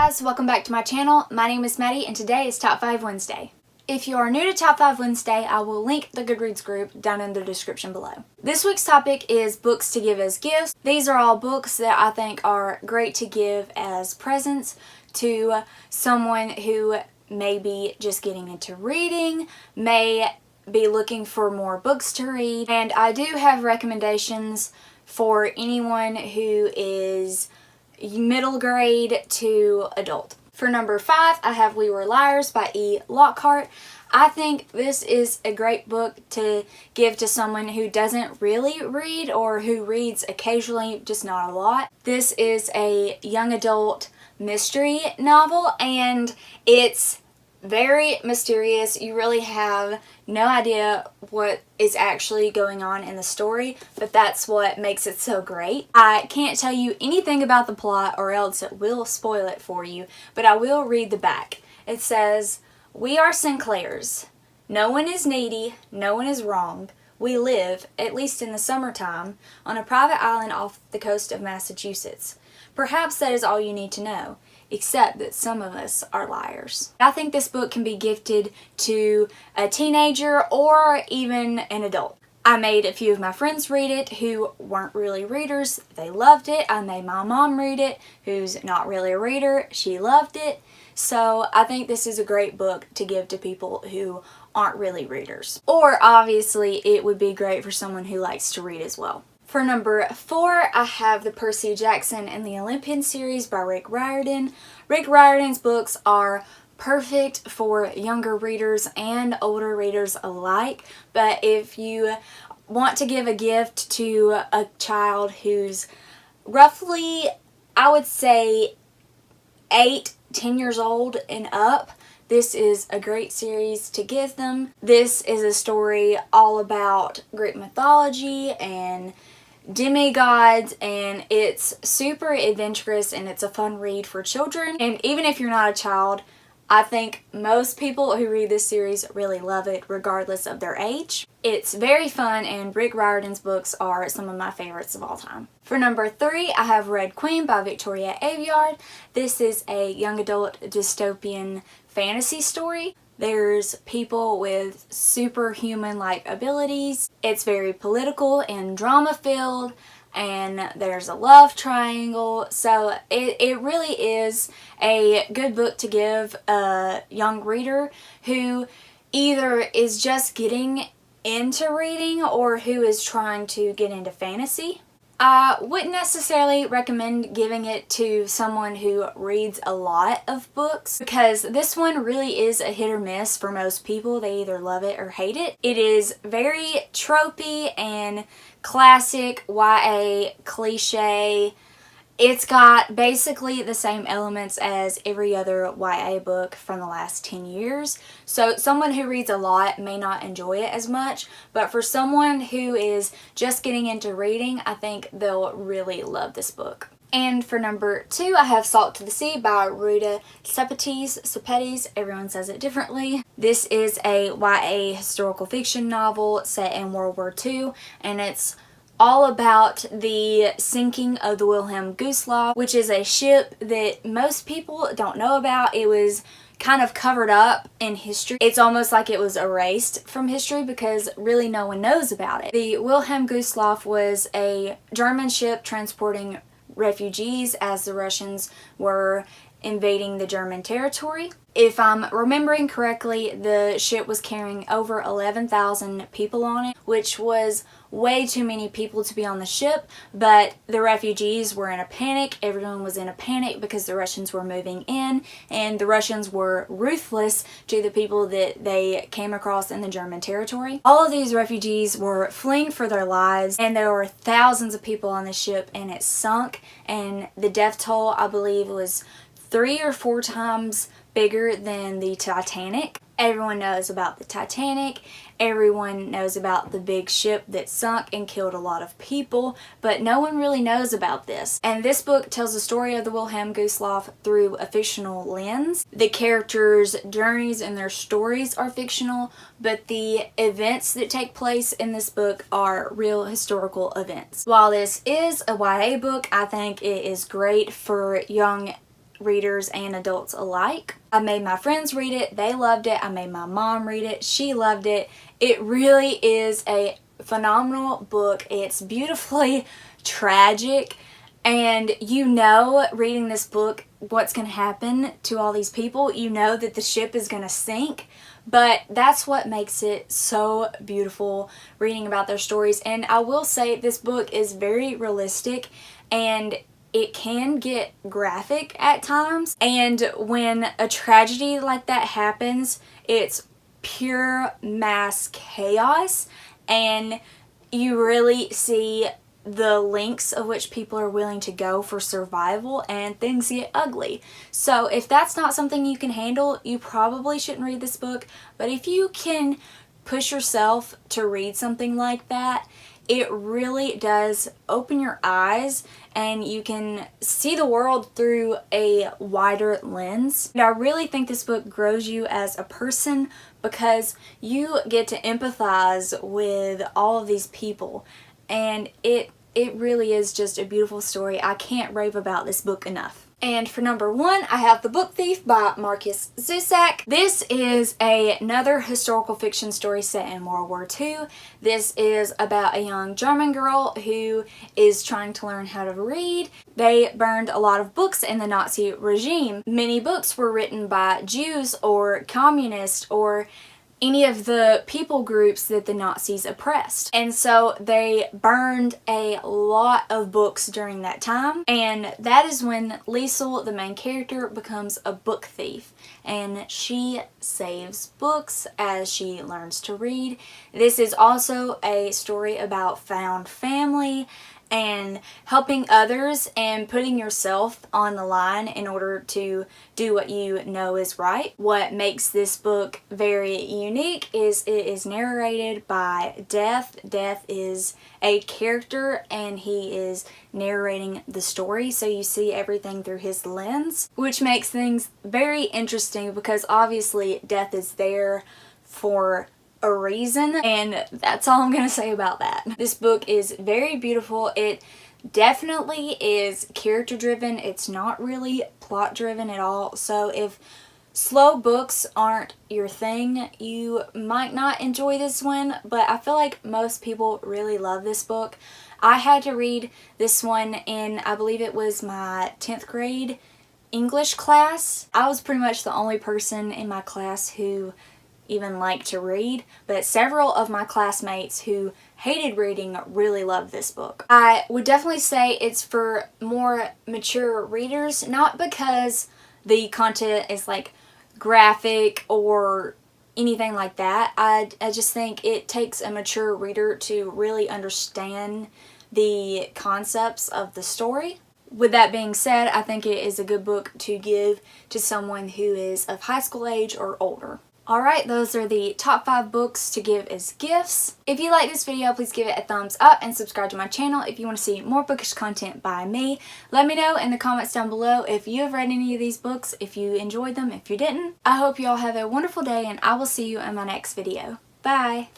guys, welcome back to my channel. My name is Maddie and today is Top 5 Wednesday. If you are new to Top 5 Wednesday, I will link the Goodreads group down in the description below. This week's topic is books to give as gifts. These are all books that I think are great to give as presents to someone who may be just getting into reading, may be looking for more books to read, and I do have recommendations for anyone who is middle grade to adult. For number 5, I have We Were Liars by E. Lockhart. I think this is a great book to give to someone who doesn't really read or who reads occasionally, just not a lot. This is a young adult mystery novel and it's very mysterious. You really have no idea what is actually going on in the story, but that's what makes it so great. I can't tell you anything about the plot or else it will spoil it for you, but I will read the back. It says, "We are Sinclairs. No one is needy, no one is wrong. We live, at least in the summertime, on a private island off the coast of Massachusetts. Perhaps that is all you need to know, except that some of us are liars." I think this book can be gifted to a teenager or even an adult. I made a few of my friends read it who weren't really readers. They loved it. I made my mom read it, who's not really a reader. She loved it. So I think this is a great book to give to people who aren't really readers. Or obviously it would be great for someone who likes to read as well. For number 4, I have the Percy Jackson and the Olympian series by Rick Riordan. Rick Riordan's books are perfect for younger readers and older readers alike, but if you want to give a gift to a child who's roughly, I would say, 8-10 years old and up, this is a great series to give them. This is a story all about Greek mythology and demigods, and it's super adventurous and it's a fun read for children. And even if you're not a child, I think most people who read this series really love it regardless of their age. It's very fun and Rick Riordan's books are some of my favorites of all time. For number 3, I have Red Queen by Victoria Aveyard. This is a young adult dystopian fantasy story. There's people with superhuman-like abilities. It's very political and drama-filled, and there's a love triangle. So it really is a good book to give a young reader who either is just getting into reading or who is trying to get into fantasy. I wouldn't necessarily recommend giving it to someone who reads a lot of books because this one really is a hit or miss for most people. They either love it or hate it. It is very tropey and classic YA cliche. It's got basically the same elements as every other YA book from the last 10 years. So someone who reads a lot may not enjoy it as much, but for someone who is just getting into reading, I think they'll really love this book. And for number 2, I have Salt to the Sea by Ruta Sepetys. Everyone says it differently. This is a YA historical fiction novel set in World War II, and it's all about the sinking of the Wilhelm Gustloff, which is a ship that most people don't know about. It was kind of covered up in history. It's almost like it was erased from history because really no one knows about it. The Wilhelm Gustloff was a German ship transporting refugees as the Russians were invading the German territory. If I'm remembering correctly, the ship was carrying over 11,000 people on it, which was way too many people to be on the ship, but the refugees were in a panic. Everyone was in a panic because the Russians were moving in, and the Russians were ruthless to the people that they came across in the German territory. All of these refugees were fleeing for their lives, and there were thousands of people on the ship, and it sunk, and the death toll, I believe, was 3 or 4 times bigger than the Titanic. Everyone knows about the Titanic. Everyone knows about the big ship that sunk and killed a lot of people, but no one really knows about this. And this book tells the story of the Wilhelm Gustloff through a fictional lens. The characters' journeys and their stories are fictional, but the events that take place in this book are real historical events. While this is a YA book, I think it is great for young readers and adults alike. I made my friends read it. They loved it. I made my mom read it. She loved it. It really is a phenomenal book. It's beautifully tragic, and you know, reading this book, what's going to happen to all these people. You know that the ship is going to sink, but that's what makes it so beautiful, reading about their stories. And I will say this book is very realistic, and it can get graphic at times. And when a tragedy like that happens, it's pure mass chaos, and you really see the lengths of which people are willing to go for survival, and things get ugly. So if that's not something you can handle, you probably shouldn't read this book. But if you can push yourself to read something like that, it really does open your eyes, and you can see the world through a wider lens. And I really think this book grows you as a person, because you get to empathize with all of these people, and it really is just a beautiful story. I can't rave about this book enough. And for number 1, I have The Book Thief by Markus Zusak. This is another historical fiction story set in World War II. This is about a young German girl who is trying to learn how to read. They burned a lot of books in the Nazi regime. Many books were written by Jews or communists or any of the people groups that the Nazis oppressed. And so they burned a lot of books during that time, and that is when Liesl, the main character, becomes a book thief, and she saves books as she learns to read. This is also a story about found family and helping others and putting yourself on the line in order to do what you know is right. What makes this book very unique is it is narrated by Death. Death is a character, and he is narrating the story, so you see everything through his lens, which makes things very interesting, because obviously Death is there for a reason, and that's all I'm gonna say about that. This book is very beautiful. It definitely is character driven. It's not really plot driven at all. So if slow books aren't your thing, you might not enjoy this one, but I feel like most people really love this book. I had to read this one in, I believe it was my 10th grade English class. I was pretty much the only person in my class who even like to read, but several of my classmates who hated reading really loved this book. I would definitely say it's for more mature readers, not because the content is like graphic or anything like that. I just think it takes a mature reader to really understand the concepts of the story. With that being said, I think it is a good book to give to someone who is of high school age or older. Alright, those are the top 5 books to give as gifts. If you like this video, please give it a thumbs up and subscribe to my channel if you want to see more bookish content by me. Let me know in the comments down below if you have read any of these books, if you enjoyed them, if you didn't. I hope you all have a wonderful day, and I will see you in my next video. Bye!